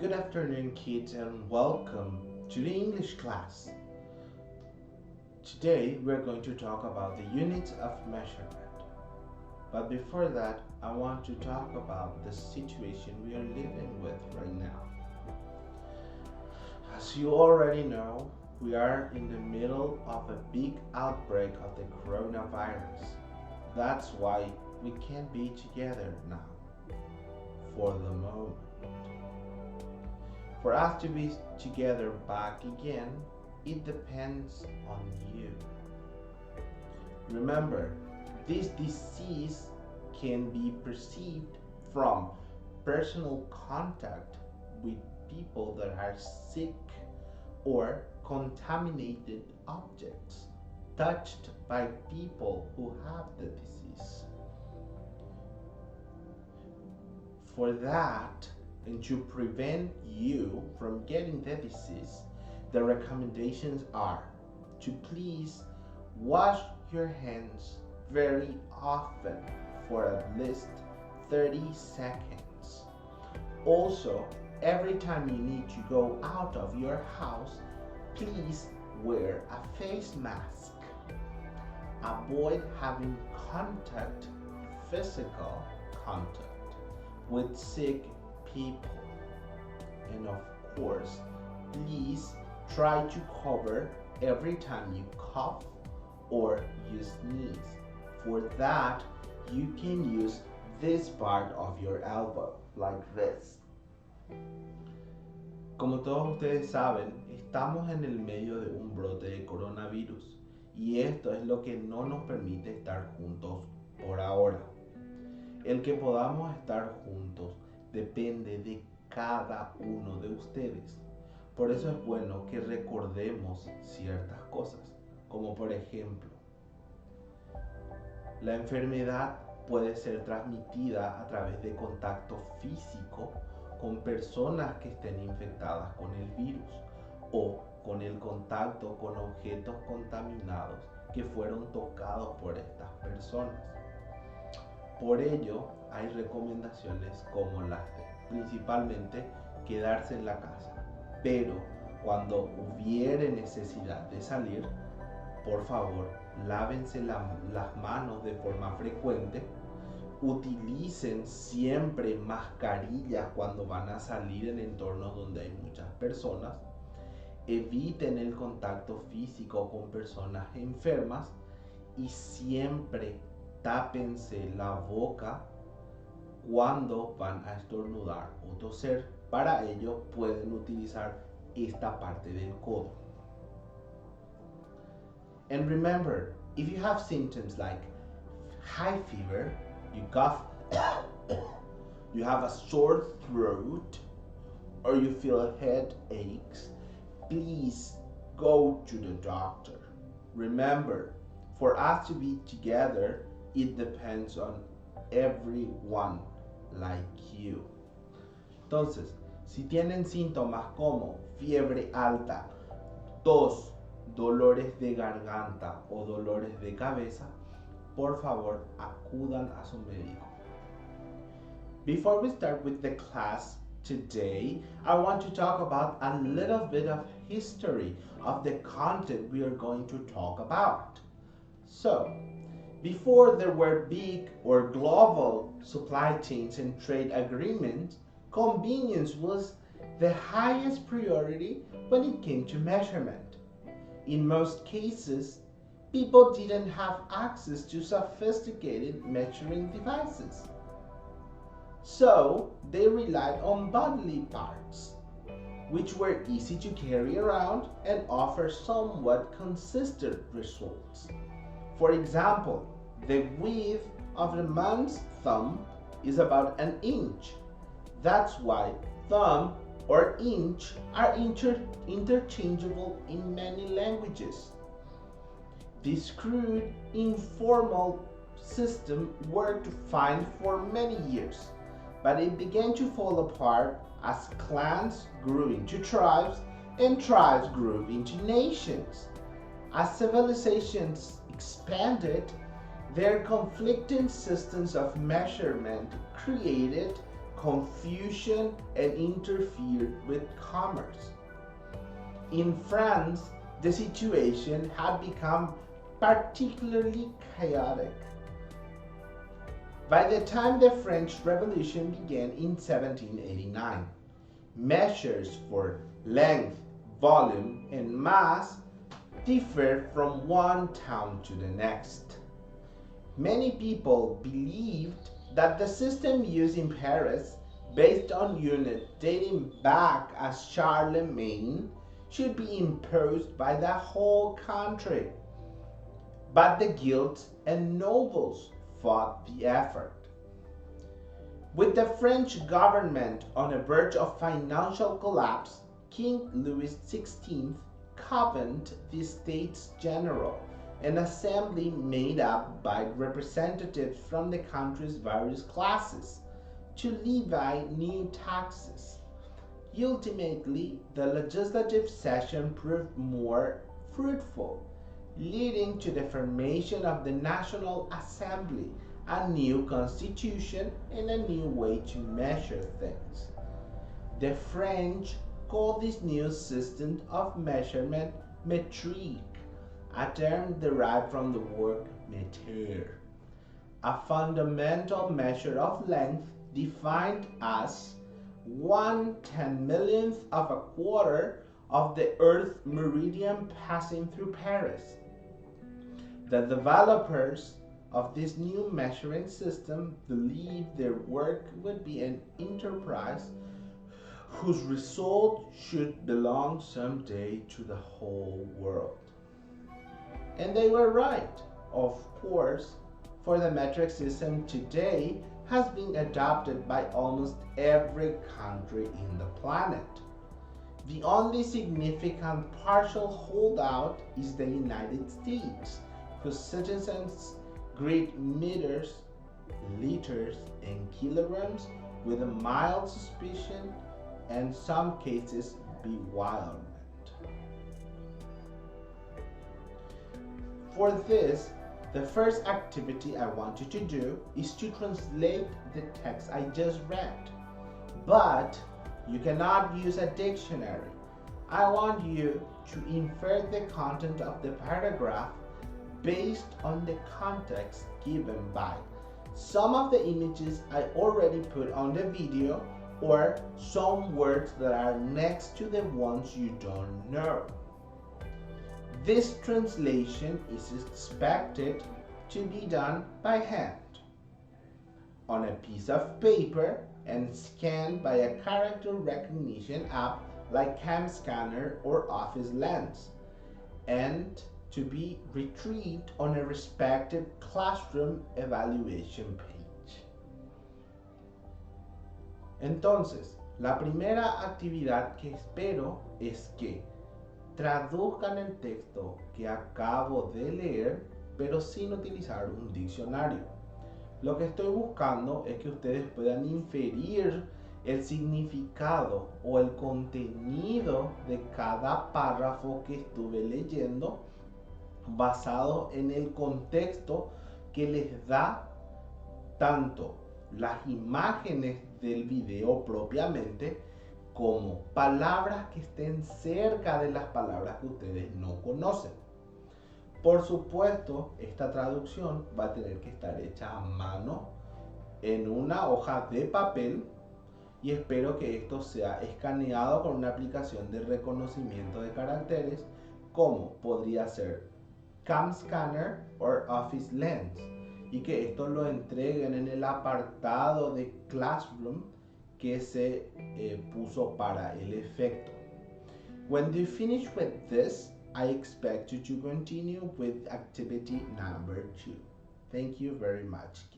Good afternoon, kids, and welcome to the English class. Today, we're going to talk about the units of measurement. But before that, I want to talk about the situation we are living with right now. As you already know, we are in the middle of a big outbreak of the coronavirus. That's why we can't be together now, for the moment. For us to be together back again, it depends on you. Remember, this disease can be perceived from personal contact with people that are sick or contaminated objects touched by people who have the disease. For that, and to prevent you from getting the disease, the recommendations are to please wash your hands very often for at least 30 seconds. Also, every time you need to go out of your house, please wear a face mask. Avoid having physical contact, with sick people. And of course, please try to cover every time you cough or you sneeze. For that, you can use this part of your elbow, like this. Como todos ustedes saben, estamos en el medio de un brote de coronavirus y esto es lo que no nos permite estar juntos por ahora. El que podamos estar juntos depende de cada uno de ustedes. Por eso es bueno que recordemos ciertas cosas, como por ejemplo, la enfermedad puede ser transmitida a través de contacto físico con personas que estén infectadas con el virus o con el contacto con objetos contaminados que fueron tocados por estas personas. Por ello, hay recomendaciones como las de principalmente quedarse en la casa, pero cuando hubiere necesidad de salir, por favor, lávense las manos de forma frecuente, utilicen siempre mascarillas cuando van a salir en entornos donde hay muchas personas, eviten el contacto físico con personas enfermas y siempre tápense la boca cuando van a estornudar o toser. Para ello pueden utilizar esta parte del codo. And remember, if you have symptoms like high fever, you cough, you have a sore throat, or you feel headaches, please go to the doctor. Remember, for us to be together, it depends on everyone like you. Entonces, si tienen síntomas como fiebre alta, tos, dolores de garganta o dolores de cabeza, por favor, acudan a su médico. Before we start with the class today, I want to talk about a little bit of history of the content we are going to talk about. So, before there were big or global supply chains and trade agreements, convenience was the highest priority when it came to measurement. In most cases, people didn't have access to sophisticated measuring devices. So, they relied on bodily parts, which were easy to carry around and offer somewhat consistent results. For example, the width of a man's thumb is about an inch. That's why thumb or inch are interchangeable in many languages. This crude, informal system worked fine for many years, but it began to fall apart as clans grew into tribes and tribes grew into nations. As civilizations expanded, their conflicting systems of measurement created confusion and interfered with commerce. In France, the situation had become particularly chaotic. By the time the French Revolution began in 1789, measures for length, volume, and mass differed from one town to the next. Many people believed that the system used in Paris, based on units dating back as Charlemagne, should be imposed by the whole country. But the guilds and nobles fought the effort. With the French government on the verge of financial collapse, King Louis XVI convened the States General, an assembly made up by representatives from the country's various classes, to levy new taxes. Ultimately, the legislative session proved more fruitful, leading to the formation of the National Assembly, a new constitution, and a new way to measure things. The French called this new system of measurement métrique, a term derived from the word mètre, a fundamental measure of length defined as 1/10,000,000th of a quarter of the Earth's meridian passing through Paris. The developers of this new measuring system believed their work would be an enterprise whose result should belong someday to the whole world. And they were right, of course, for the metric system today has been adopted by almost every country in the planet. The only significant partial holdout is the United States, whose citizens grid meters, liters, and kilograms with a mild suspicion and some cases bewilderment. For this, the first activity I want you to do is to translate the text I just read. But you cannot use a dictionary. I want you to infer the content of the paragraph based on the context given by some of the images I already put on the video or some words that are next to the ones you don't know. This translation is expected to be done by hand, on a piece of paper and scanned by a character recognition app like CamScanner or Office Lens, and to be retrieved on a respective classroom evaluation page. Entonces, la primera actividad que espero es que traduzcan el texto que acabo de leer, pero sin utilizar un diccionario. Lo que estoy buscando es que ustedes puedan inferir el significado o el contenido de cada párrafo que estuve leyendo basado en el contexto que les da tanto las imágenes del video propiamente como palabras que estén cerca de las palabras que ustedes no conocen. Por supuesto, esta traducción va a tener que estar hecha a mano en una hoja de papel y espero que esto sea escaneado con una aplicación de reconocimiento de caracteres como podría ser CamScanner o Office Lens y que esto lo entreguen en el apartado de Classroom que se puso para el efecto. When you finish with this, I expect you to continue with activity number 2. Thank you very much.